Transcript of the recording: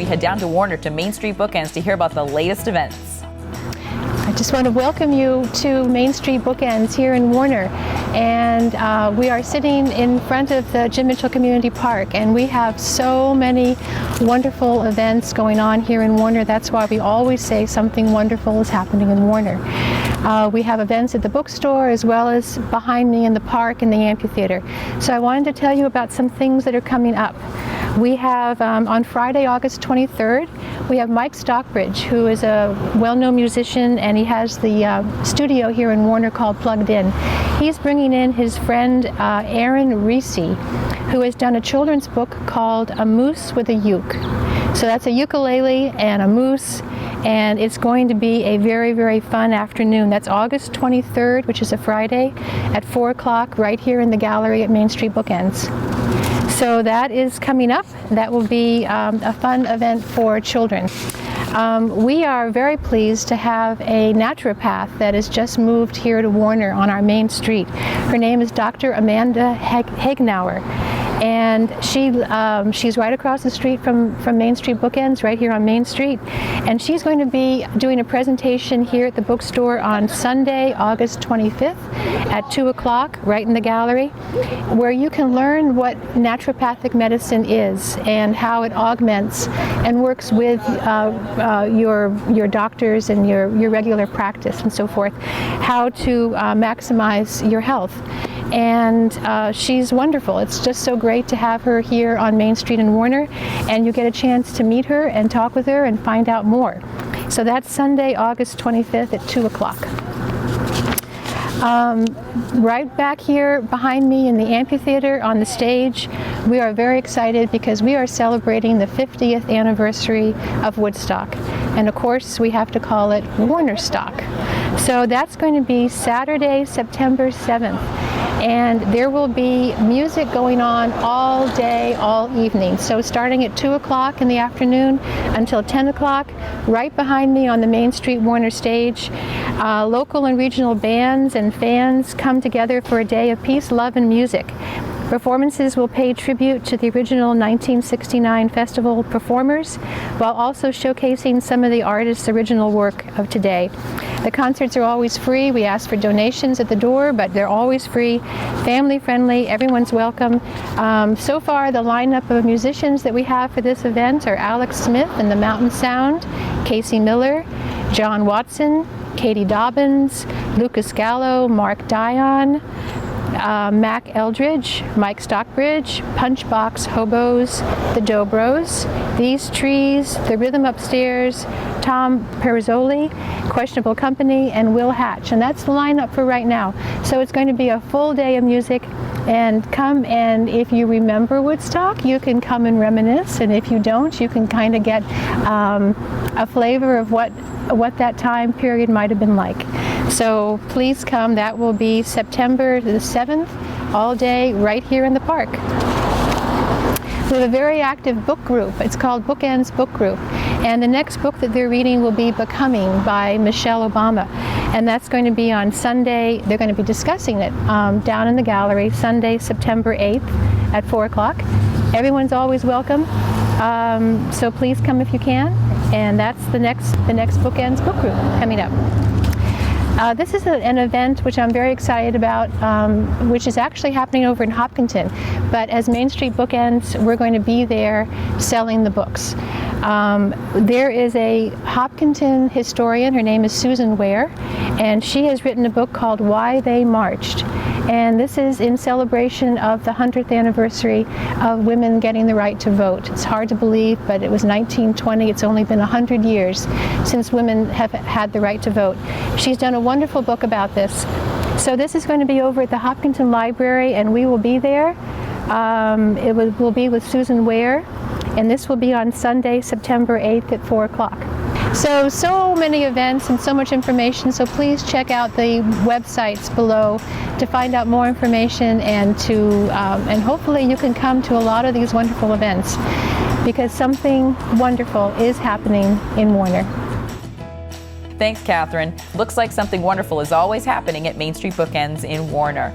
we head down to Warner to Main Street Bookends to hear about the latest events. I just want to welcome you to Main Street Bookends here in Warner. And we are sitting in front of the Jim Mitchell Community Park, and we have so many wonderful events going on here in Warner. That's why we always say something wonderful is happening in Warner. We have events at the bookstore as well as behind me in the park and the amphitheater. So I wanted to tell you about some things that are coming up. We have on Friday, August 23rd, we have Mike Stockbridge, who is a well-known musician, and he has the studio here in Warner called Plugged In. He's bringing in his friend Aaron Risi, who has done a children's book called A Moose with a Uke. So that's a ukulele and a moose, and it's going to be a very, very fun afternoon. That's August 23rd, which is a Friday, at 4 o'clock right here in the gallery at Main Street Bookends. So that is coming up. That will be a fun event for children. We are very pleased to have a naturopath that has just moved here to Warner on our main street. Her name is Dr. Amanda Hagenauer. And she's right across the street from Main Street Bookends, right here on Main Street. And she's going to be doing a presentation here at the bookstore on Sunday, August 25th at 2 o'clock, right in the gallery, where you can learn what naturopathic medicine is and how it augments and works with your doctors and your regular practice and so forth, how to maximize your health. And she's wonderful. It's just so great to have her here on Main Street in Warner, and you get a chance to meet her and talk with her and find out more. So that's Sunday, August 25th at 2 o'clock. Right back here behind me in the amphitheater on the stage, we are very excited because we are celebrating the 50th anniversary of Woodstock. And of course, we have to call it Warnerstock. So that's going to be Saturday, September 7th. And there will be music going on all day, all evening. So starting at 2 o'clock in the afternoon until 10 o'clock, right behind me on the Main Street Warner stage, local and regional bands and fans come together for a day of peace, love, and music. Performances will pay tribute to the original 1969 festival performers, while also showcasing some of the artists' original work of today. The concerts are always free. We ask for donations at the door, but they're always free, family friendly, everyone's welcome. So far, the lineup of musicians that we have for this event are Alex Smith and the Mountain Sound, Casey Miller, John Watson, Katie Dobbins, Lucas Gallo, Mark Dion, Mac Eldridge, Mike Stockbridge, Punchbox Hobos, the Dobros, These Trees, The Rhythm Upstairs, Tom Perizzoli, Questionable Company, and Will Hatch. And that's the lineup for right now. So it's going to be a full day of music. And come, and if you remember Woodstock, you can come and reminisce. And if you don't, you can kind of get a flavor of what that time period might have been like. So please come. That will be September the 7th, all day, right here in the park. We have a very active book group. It's called Bookends Book Group. And the next book that they're reading will be Becoming by Michelle Obama. And that's going to be on Sunday. They're going to be discussing it down in the gallery, Sunday, September 8th at 4 o'clock. Everyone's always welcome. So please come if you can. And that's the next Bookends Book Group coming up. This is an event which I'm very excited about, which is actually happening over in Hopkinton. But as Main Street Bookends, we're going to be there selling the books. There is a Hopkinton historian, her name is Susan Ware, and she has written a book called Why They Marched. And this is in celebration of the 100th anniversary of women getting the right to vote. It's hard to believe, but it was 1920. It's only been 100 years since women have had the right to vote. She's done a wonderful book about this. So this is going to be over at the Hopkinton Library, and we will be there. It will be with Susan Ware, and this will be on Sunday, September 8th at 4 o'clock. So many events and so much information, so please check out the websites below to find out more information, and and hopefully you can come to a lot of these wonderful events, because something wonderful is happening in Warner. Thanks, Katherine. Looks like something wonderful is always happening at Main Street Bookends in Warner.